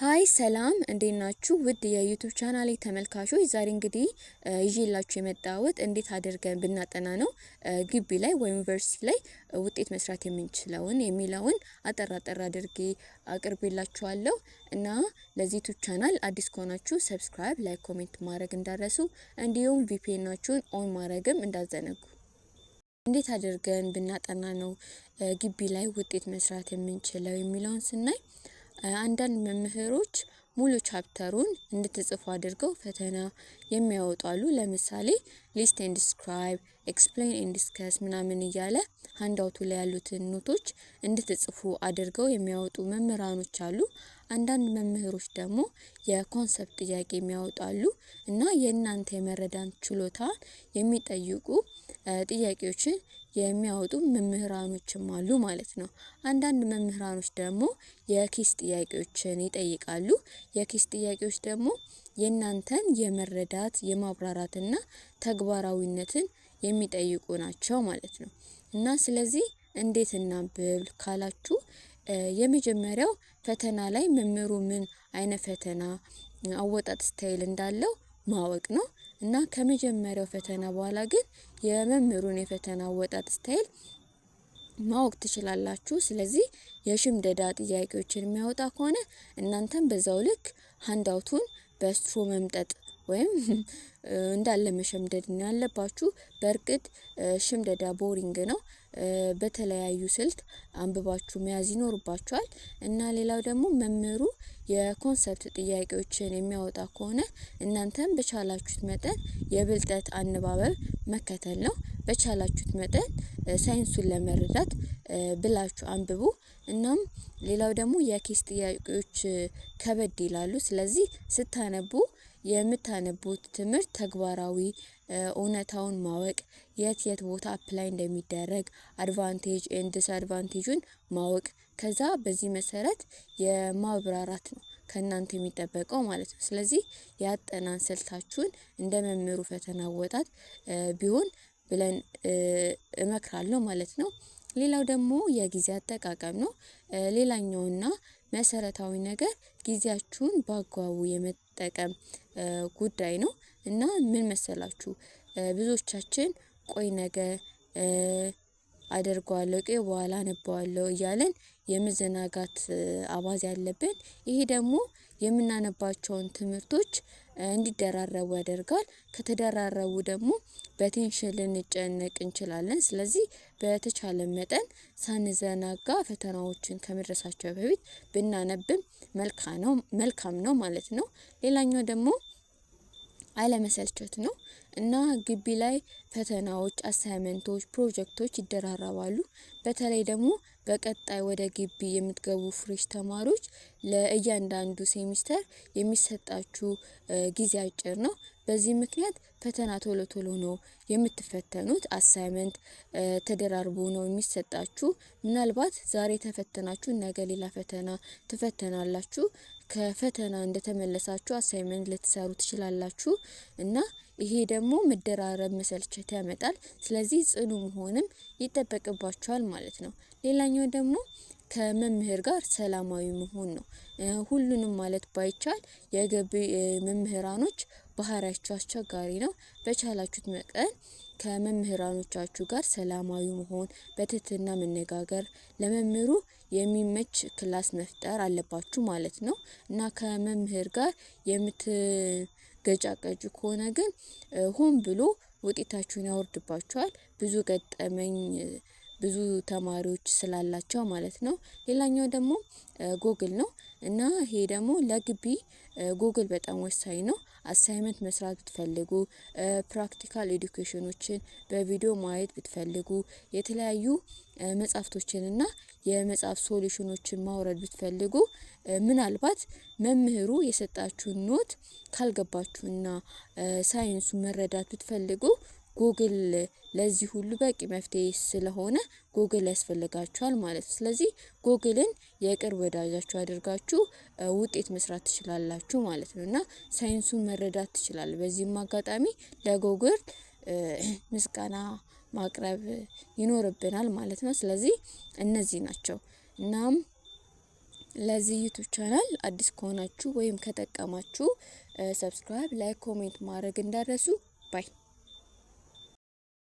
ሃይ ሰላም እንዴት ናችሁ? ውድ የዩቲዩብ ቻናሌ ተመልካቾች ዛሬ እንግዲህ ይዤላችሁ የመጣሁት እንዴት አድርገን ብናጠና ነው ግቢ ላይ ወይም ዩኒቨርሲቲ ላይ ውጤት መስራት የምንችለውን የሚለውን አጠር አድርጌ አቅርቤላችኋለሁ። እና ለዚህ ዩቲዩብ ቻናል አዲስ ከሆናችሁ ሰብስክራይብ፣ ላይክ፣ ኮሜንት ማድረግ እንዳትረሱ እንዲሁም ቪፒኤናችሁን ኦን ማድረግም እንዳትዘነጉ። እንዴት አድርገን ብናጠና ነው ግቢ ላይ ውጤት መስራት የምንችለው የሚለውን ስናይ አንዳንድ መምህሮች ሙሉ ቻፕተሩን እንድትጽፉ አድርገው ፈተና የሚያወጡ አሉ። ለምሳሌ ሊስት ኤንድ ዲስክራይብ፣ ኤክስፕሌን ኤንድ ዲስከስ ምናምን እያለ ሃንዳውቱ ላይ ያሉትን ኖቶች እንድትጽፉ አድርገው የሚያወጡ መምህራኖች አሉ። አንዳንድ መምህሮች ደግሞ የኮንሰፕት ጥያቄ የሚያወጡ አሉ እና የእናንተ የመረዳት ችሎታ የሚጠይቁ ጥያቄዎችን የሚያወጡ መምህራኖችም አሉ ማለት ነው። አንዳንድ መምህራኖች ደግሞ የኪስ ጥያቄዎችን ይጠይቃሉ። የኪስ ጥያቄዎች ደግሞ የእናንተን የመረዳት የማብራራትና ተግባራዊነትን የሚጠይቁ ናቸው ማለት ነው። እና ስለዚህ እንዴት እናንብብ ካላችሁ የመጀመሪያው ፈተና ላይ መምህሩ ምን አይነት ፈተና አወጣጥ ስታይል እንዳለው ማወቅ ነው። እና ከመጀመሪያው ፈተና በኋላ ግን የመምህሩን የፈተና አወጣጥ ስታይል ማወቅ ትችላላችሁ። ስለዚህ የሽምደዳ ጥያቄዎችን የሚያወጣ ከሆነ እናንተም በዛው ልክ ሃንዳውቱን በስትሮ መምጠጥ ወይም እንዳለ መሸምደድ ነው ያለባችሁ። በእርግጥ ሽምደዳ ቦሪንግ ነው። በተለያዩ ስልት አንብባችሁ መያዝ ይኖርባችኋል። እና ሌላው ደግሞ መምህሩ የኮንሰፕት ጥያቄዎችን የሚያወጣ ከሆነ እናንተም በቻላችሁት መጠን የብልጠት አነባበብ መከተል ነው። በቻላችሁት መጠን ሳይንሱን ለመረዳት ብላችሁ አንብቡ። እናም ሌላው ደግሞ የኪስ ጥያቄዎች ከበድ ይላሉ። ስለዚህ ስታነቡ የምታነቡት ትምህርት ተግባራዊ እውነታውን ማወቅ፣ የት ቦታ አፕላይ እንደሚደረግ አድቫንቴጅ ኤንድ ዲስአድቫንቴጁን ማወቅ፣ ከዛ በዚህ መሰረት የማብራራት ነው ከእናንተ የሚጠበቀው ማለት ነው። ስለዚህ ያጠናን ስልታችሁን እንደ መምህሩ ፈተና አወጣጥ ቢሆን ብለን እመክራለሁ ማለት ነው። ሌላው ደግሞ የጊዜ አጠቃቀም ነው። ሌላኛውና መሰረታዊ ነገር ጊዜያችሁን በአግባቡ የመጠቀም ጉዳይ ነው። እና ምን መሰላችሁ ብዙዎቻችን ቆይ ነገ አደርገዋለሁ፣ ቆይ በኋላ አነባዋለሁ እያለን የመዘናጋት አባዜ ያለብን። ይሄ ደግሞ የምናነባቸውን ትምህርቶች እንዲደራረቡ ያደርጋል። ከተደራረቡ ደግሞ በቴንሽን ልንጨነቅ እንችላለን። ስለዚህ በተቻለ መጠን ሳንዘናጋ ፈተናዎችን ከመድረሳቸው በፊት ብናነብም መልካም ነው ማለት ነው። ሌላኛው ደግሞ አለመሰልቸት ነው። እና ግቢ ላይ ፈተናዎች፣ አሳይመንቶች፣ ፕሮጀክቶች ይደራረባሉ። በተለይ ደግሞ በቀጣይ ወደ ግቢ የምትገቡ ፍሬሽ ተማሪዎች ለእያንዳንዱ ሴሚስተር የሚሰጣችሁ ጊዜ አጭር ነው። በዚህ ምክንያት ፈተና ቶሎ ነው የምትፈተኑት። አሳይመንት ተደራርቦ ነው የሚሰጣችሁ። ምናልባት ዛሬ ተፈተናችሁ ነገ ሌላ ፈተና ትፈተናላችሁ። ከፈተና እንደተመለሳችሁ አሳይመንት ልትሰሩ ትችላላችሁ። እና ይሄ ደግሞ መደራረብ መሰልቸት ያመጣል። ስለዚህ ጽኑ መሆንም ይጠበቅባችኋል ማለት ነው። ሌላኛው ደግሞ ከመምህር ጋር ሰላማዊ መሆን ነው። ሁሉንም ማለት ባይቻል የግቢ መምህራኖች ባህሪያቸው አስቸጋሪ ነው። በቻላችሁት መጠን ከመምህራኖቻችሁ ጋር ሰላማዊ መሆን፣ በትህትና መነጋገር፣ ለመምህሩ የሚመች ክላስ መፍጠር አለባችሁ ማለት ነው። እና ከመምህር ጋር የምትገጫቀጩ ከሆነ ግን ሆን ብሎ ውጤታችሁን ያወርድባችኋል። ብዙ ተማሪዎች ስላላቸው ማለት ነው። ሌላኛው ደግሞ ጎግል ነው። እና ይሄ ደግሞ ለግቢ ጎግል በጣም ወሳኝ ነው። አሳይመንት መስራት ብትፈልጉ፣ ፕራክቲካል ኤዱኬሽኖችን በቪዲዮ ማየት ብትፈልጉ፣ የተለያዩ መጽሐፍቶችን እና የመጽሐፍ ሶሉሽኖችን ማውረድ ብትፈልጉ፣ ምናልባት መምህሩ የሰጣችሁን ኖት ካልገባችሁና ሳይንሱ መረዳት ብትፈልጉ ጉግል ለዚህ ሁሉ በቂ መፍትሄ ስለሆነ ጉግል ያስፈልጋችኋል ማለት ነው። ስለዚህ ጉግልን የቅርብ ወዳጃችሁ አድርጋችሁ ውጤት መስራት ትችላላችሁ ማለት ነው። እና ሳይንሱን መረዳት ትችላላችሁ። በዚህም አጋጣሚ ለጉግል ምስጋና ማቅረብ ይኖርብናል ማለት ነው። ስለዚህ እነዚህ ናቸው። እናም ለዚህ ዩቲዩብ ቻናል አዲስ ከሆናችሁ ወይም ከጠቀማችሁ ሰብስክራይብ፣ ላይክ፣ ኮሜንት ማድረግ እንዳረሱ ባይ